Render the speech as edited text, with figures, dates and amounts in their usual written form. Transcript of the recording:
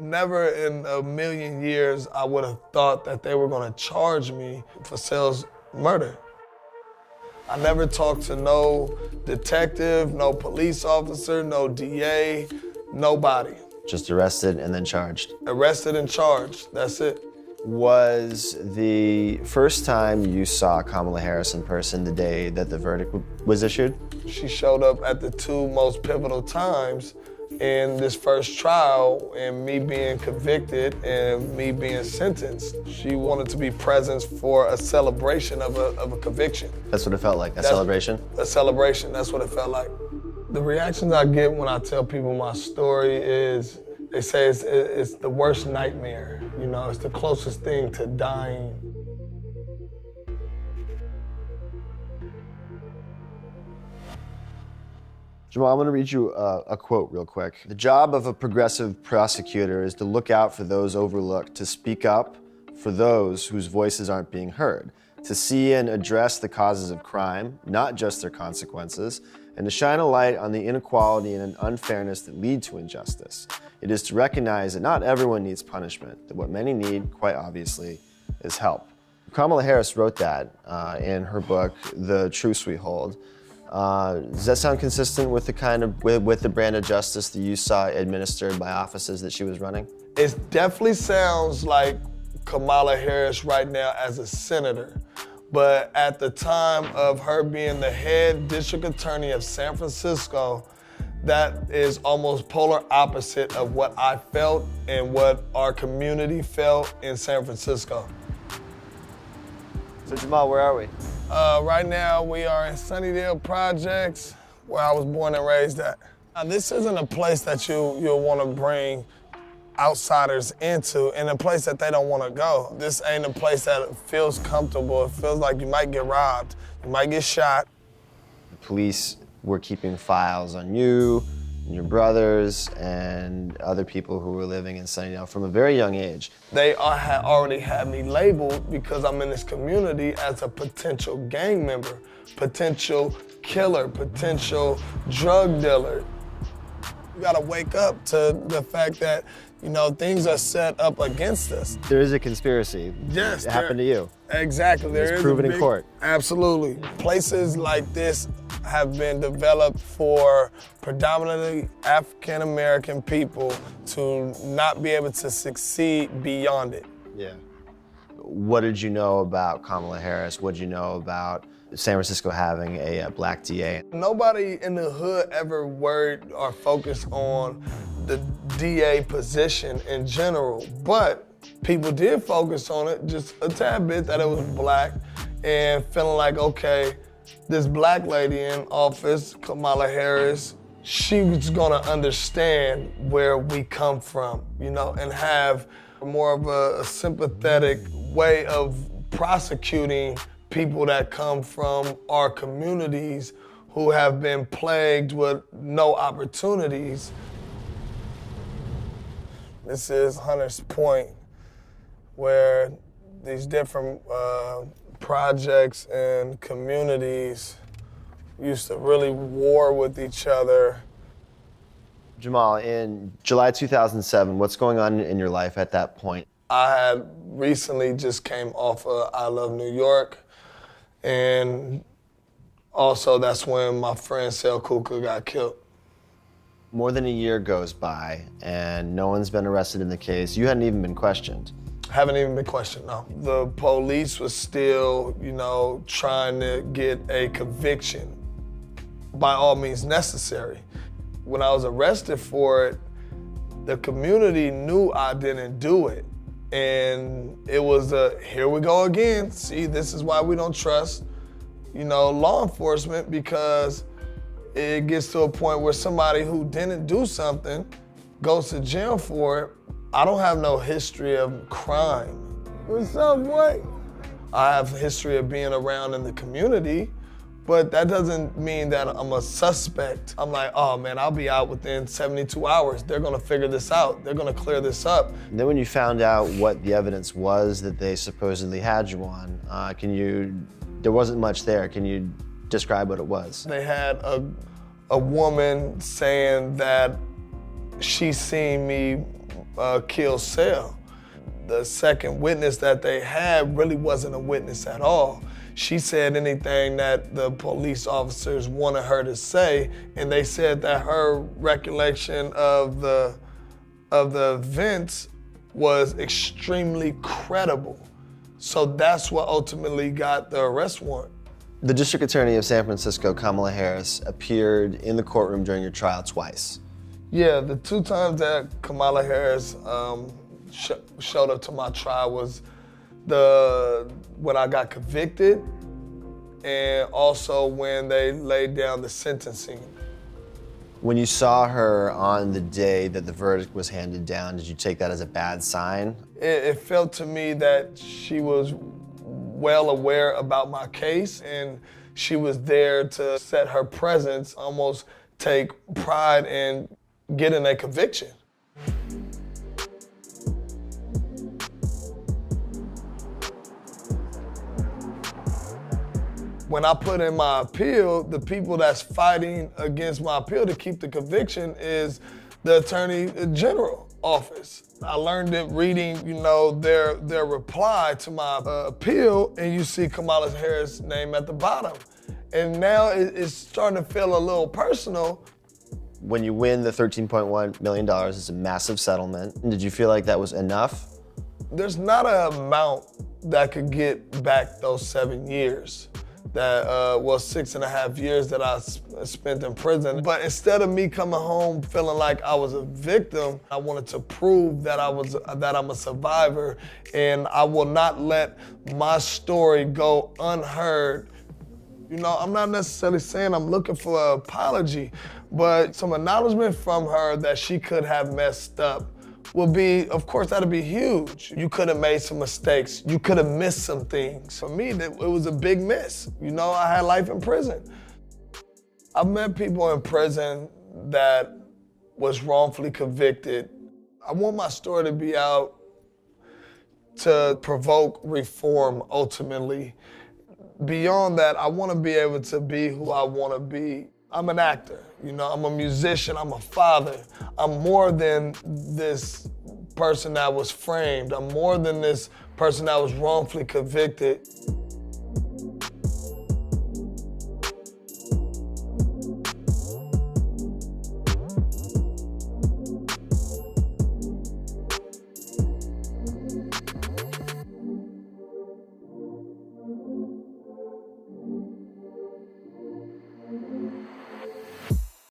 Never in a million years I would have thought that they were gonna charge me for Sale's murder. I never talked to no detective, no police officer, no DA, nobody. Just arrested and then charged? Arrested and charged, that's it. Was the first time you saw Kamala Harris in person the day that the verdict was issued? She showed up at the two most pivotal times in this first trial, and me being convicted and me being sentenced. She wanted to be present for a celebration of a conviction. That's what it felt like, celebration? A celebration, that's what it felt like. The reactions I get when I tell people my story is, they say it's the worst nightmare. You know, it's the closest thing to dying. Jamal, I'm gonna read you a quote real quick. The job of a progressive prosecutor is to look out for those overlooked, to speak up for those whose voices aren't being heard, to see and address the causes of crime, not just their consequences, and to shine a light on the inequality and unfairness that lead to injustice. It is to recognize that not everyone needs punishment, that what many need, quite obviously, is help. Kamala Harris wrote that in her book, The Truth We Hold. Does that sound consistent with the kind of, with the brand of justice that you saw administered by offices that she was running? It definitely sounds like Kamala Harris right now as a senator. But at the time of her being the head district attorney of San Francisco, that is almost polar opposite of what I felt and what our community felt in San Francisco. So Jamal, where are we? Right now we are in Sunnydale Projects, where I was born and raised at. Now, this isn't a place that you'll want to bring outsiders into, and a place that they don't want to go. This ain't a place that feels comfortable. It feels like you might get robbed, you might get shot. The police were keeping files on you, and your brothers, and other people who were living in Sunnydale from a very young age. They had already had me labeled, because I'm in this community, as a potential gang member, potential killer, potential drug dealer. You gotta wake up to the fact that, you know, things are set up against us. There is a conspiracy. Yes. It happened to you. Exactly. It's proven in court. Absolutely. Places like this have been developed for predominantly African-American people to not be able to succeed beyond it. Yeah. What did you know about Kamala Harris? What did you know about San Francisco having a black DA? Nobody in the hood ever worried or focused on the DA position in general, but people did focus on it just a tad bit, that it was black, and feeling like, okay, this black lady in office, Kamala Harris, she was gonna understand where we come from, you know, and have more of a sympathetic way of prosecuting people that come from our communities who have been plagued with no opportunities. This is Hunter's Point, where these different projects and communities used to really war with each other. Jamal, in July 2007, what's going on in your life at that point? I had recently just came off of I Love New York, and also that's when my friend Sale Kuka got killed. More than a year goes by and no one's been arrested in the case. You hadn't even been questioned. Haven't even been questioned, no. The police was still, you know, trying to get a conviction by all means necessary. When I was arrested for it, the community knew I didn't do it. And it was here we go again. See, this is why we don't trust, you know, law enforcement, because it gets to a point where somebody who didn't do something goes to jail for it. I don't have no history of crime. What's up, boy? I have a history of being around in the community, but that doesn't mean that I'm a suspect. I'm like, oh man, I'll be out within 72 hours. They're gonna figure this out. They're gonna clear this up. And then when you found out what the evidence was that they supposedly had you on, there wasn't much there. Can you describe what it was? They had a woman saying that she seen me kill Cell. The second witness that they had really wasn't a witness at all. She said anything that the police officers wanted her to say, and they said that her recollection of the events was extremely credible. So that's what ultimately got the arrest warrant. The District Attorney of San Francisco, Kamala Harris, appeared in the courtroom during your trial twice. Yeah, the 2 times that Kamala Harris showed up to my trial was when I got convicted, and also when they laid down the sentencing. When you saw her on the day that the verdict was handed down, did you take that as a bad sign? It felt to me that she was well aware about my case, and she was there to set her presence, almost take pride in getting a conviction. When I put in my appeal, the people that's fighting against my appeal to keep the conviction is the Attorney General office. I learned it reading, their reply to my appeal, and you see Kamala Harris' name at the bottom. And now it's starting to feel a little personal. When you win the $13.1 million, it's a massive settlement. Did you feel like that was enough? There's not an amount that could get back those 7 years. That 6.5 years that I spent in prison. But instead of me coming home feeling like I was a victim, I wanted to prove that I'm a survivor, and I will not let my story go unheard. I'm not necessarily saying I'm looking for an apology, but some acknowledgement from her that she could have messed up would be, of course, that'd be huge. You could have made some mistakes. You could have missed some things. For me, it was a big miss. I had life in prison. I've met people in prison that was wrongfully convicted. I want my story to be out to provoke reform, ultimately. Beyond that, I want to be able to be who I want to be. I'm an actor, I'm a musician, I'm a father. I'm more than this person that was framed. I'm more than this person that was wrongfully convicted.